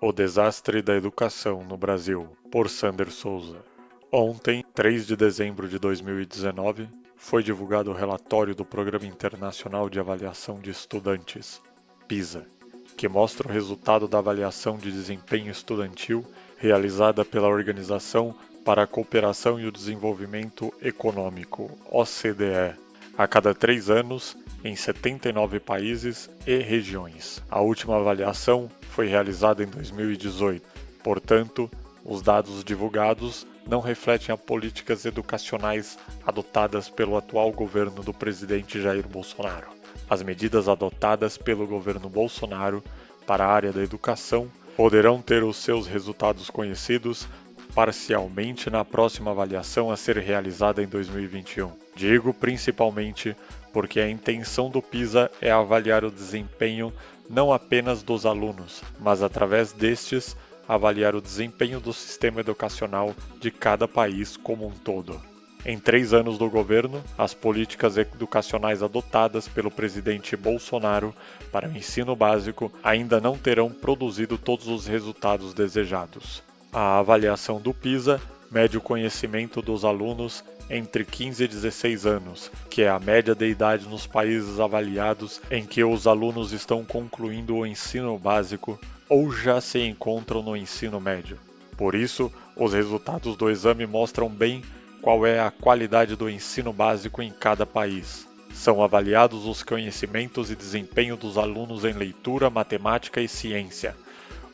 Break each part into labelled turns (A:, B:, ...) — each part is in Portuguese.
A: O desastre da educação no Brasil, por Sander Souza. Ontem, 3 de dezembro de 2019, foi divulgado o relatório do Programa Internacional de Avaliação de Estudantes, PISA, que mostra o resultado da avaliação de desempenho estudantil realizada pela Organização para a Cooperação e o Desenvolvimento Econômico, OCDE, a cada 3 anos, em 79 países e regiões. A última avaliação foi realizada em 2018, portanto, os dados divulgados não refletem as políticas educacionais adotadas pelo atual governo do presidente Jair Bolsonaro. As medidas adotadas pelo governo Bolsonaro para a área da educação poderão ter os seus resultados conhecidos parcialmente na próxima avaliação a ser realizada em 2021. Digo principalmente porque a intenção do PISA é avaliar o desempenho não apenas dos alunos, mas através destes avaliar o desempenho do sistema educacional de cada país como um todo. Em 3 anos do governo, as políticas educacionais adotadas pelo presidente Bolsonaro para o ensino básico ainda não terão produzido todos os resultados desejados. A avaliação do PISA mede o conhecimento dos alunos entre 15 e 16 anos, que é a média de idade nos países avaliados em que os alunos estão concluindo o ensino básico ou já se encontram no ensino médio. Por isso, os resultados do exame mostram bem qual é a qualidade do ensino básico em cada país. São avaliados os conhecimentos e desempenho dos alunos em leitura, matemática e ciência.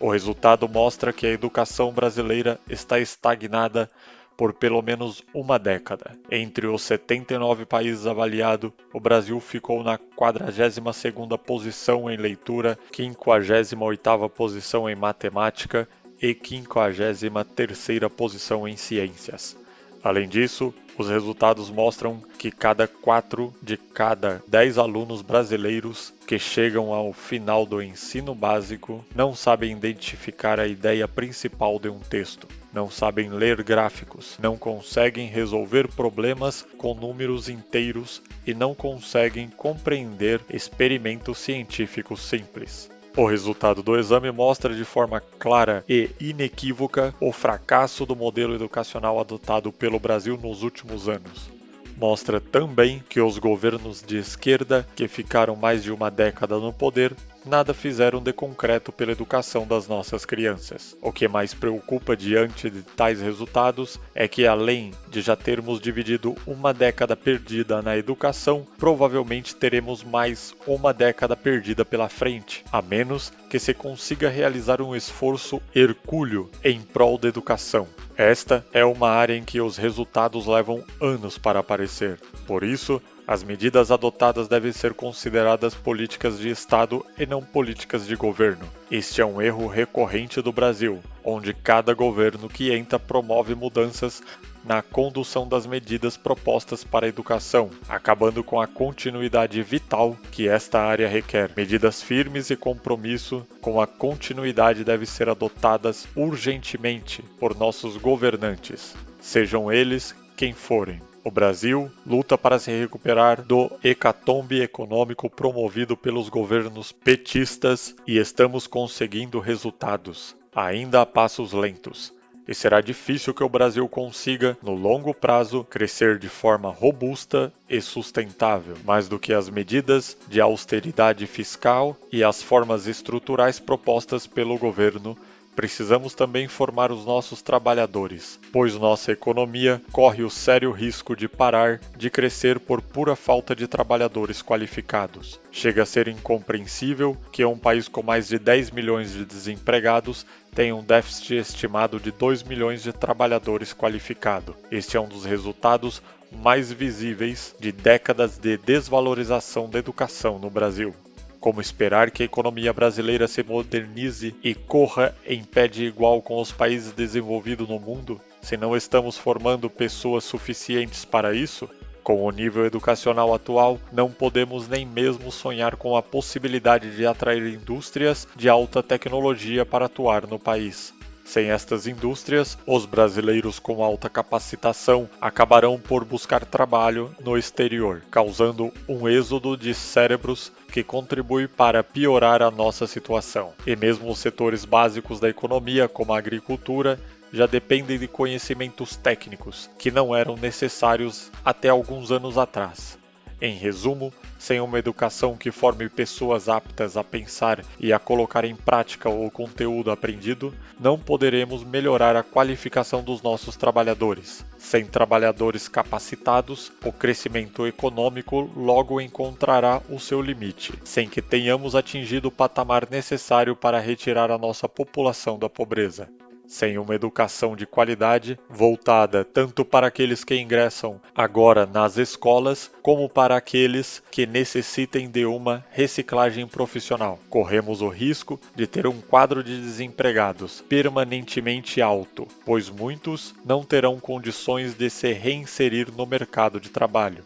A: O resultado mostra que a educação brasileira está estagnada por pelo menos uma década. Entre os 79 países avaliados, o Brasil ficou na 42ª posição em leitura, 58ª posição em matemática e 53ª posição em ciências. Além disso, os resultados mostram que 4 de cada 10 alunos brasileiros que chegam ao final do ensino básico não sabem identificar a ideia principal de um texto, não sabem ler gráficos, não conseguem resolver problemas com números inteiros e não conseguem compreender experimentos científicos simples. O resultado do exame mostra de forma clara e inequívoca o fracasso do modelo educacional adotado pelo Brasil nos últimos anos. Mostra também que os governos de esquerda, que ficaram mais de uma década no poder, nada fizeram de concreto pela educação das nossas crianças. O que mais preocupa diante de tais resultados é que, além de já termos dividido uma década perdida na educação, provavelmente teremos mais uma década perdida pela frente, a menos que se consiga realizar um esforço hercúleo em prol da educação. Esta é uma área em que os resultados levam anos para aparecer. Por isso, as medidas adotadas devem ser consideradas políticas de Estado e não políticas de governo. Este é um erro recorrente do Brasil, onde cada governo que entra promove mudanças na condução das medidas propostas para a educação, acabando com a continuidade vital que esta área requer. Medidas firmes e compromisso com a continuidade devem ser adotadas urgentemente por nossos governantes, sejam eles quem forem. O Brasil luta para se recuperar do hecatombe econômico promovido pelos governos petistas e estamos conseguindo resultados, ainda a passos lentos. E será difícil que o Brasil consiga, no longo prazo, crescer de forma robusta e sustentável, mais do que as medidas de austeridade fiscal e as formas estruturais propostas pelo governo. Precisamos também formar os nossos trabalhadores, pois nossa economia corre o sério risco de parar de crescer por pura falta de trabalhadores qualificados. Chega a ser incompreensível que um país com mais de 10 milhões de desempregados tenha um déficit estimado de 2 milhões de trabalhadores qualificados. Este é um dos resultados mais visíveis de décadas de desvalorização da educação no Brasil. Como esperar que a economia brasileira se modernize e corra em pé de igual com os países desenvolvidos no mundo, se não estamos formando pessoas suficientes para isso? Com o nível educacional atual, não podemos nem mesmo sonhar com a possibilidade de atrair indústrias de alta tecnologia para atuar no país. Sem estas indústrias, os brasileiros com alta capacitação acabarão por buscar trabalho no exterior, causando um êxodo de cérebros que contribui para piorar a nossa situação. E mesmo os setores básicos da economia, como a agricultura, já dependem de conhecimentos técnicos que não eram necessários até alguns anos atrás. Em resumo, sem uma educação que forme pessoas aptas a pensar e a colocar em prática o conteúdo aprendido, não poderemos melhorar a qualificação dos nossos trabalhadores. Sem trabalhadores capacitados, o crescimento econômico logo encontrará o seu limite, sem que tenhamos atingido o patamar necessário para retirar a nossa população da pobreza. Sem uma educação de qualidade, voltada tanto para aqueles que ingressam agora nas escolas, como para aqueles que necessitem de uma reciclagem profissional, corremos o risco de ter um quadro de desempregados permanentemente alto, pois muitos não terão condições de se reinserir no mercado de trabalho.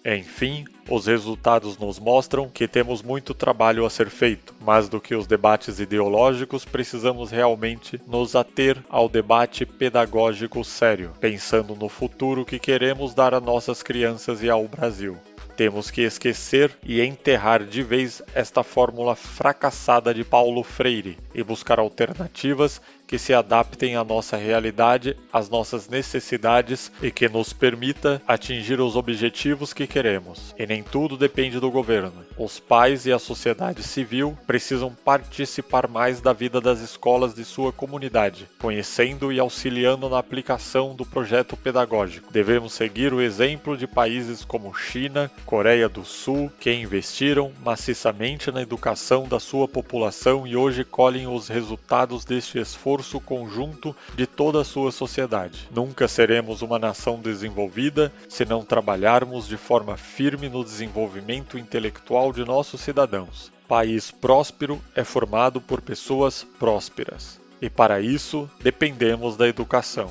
A: Enfim, os resultados nos mostram que temos muito trabalho a ser feito. Mais do que os debates ideológicos, precisamos realmente nos ater ao debate pedagógico sério, pensando no futuro que queremos dar a nossas crianças e ao Brasil. Temos que esquecer e enterrar de vez esta fórmula fracassada de Paulo Freire e buscar alternativas que se adaptem à nossa realidade, às nossas necessidades e que nos permita atingir os objetivos que queremos. E nem tudo depende do governo. Os pais e a sociedade civil precisam participar mais da vida das escolas de sua comunidade, conhecendo e auxiliando na aplicação do projeto pedagógico. Devemos seguir o exemplo de países como China, Coreia do Sul, que investiram maciçamente na educação da sua população e hoje colhem os resultados deste esforço conjunto de toda a sua sociedade. Nunca seremos uma nação desenvolvida se não trabalharmos de forma firme no desenvolvimento intelectual de nossos cidadãos. País próspero é formado por pessoas prósperas, e para isso dependemos da educação.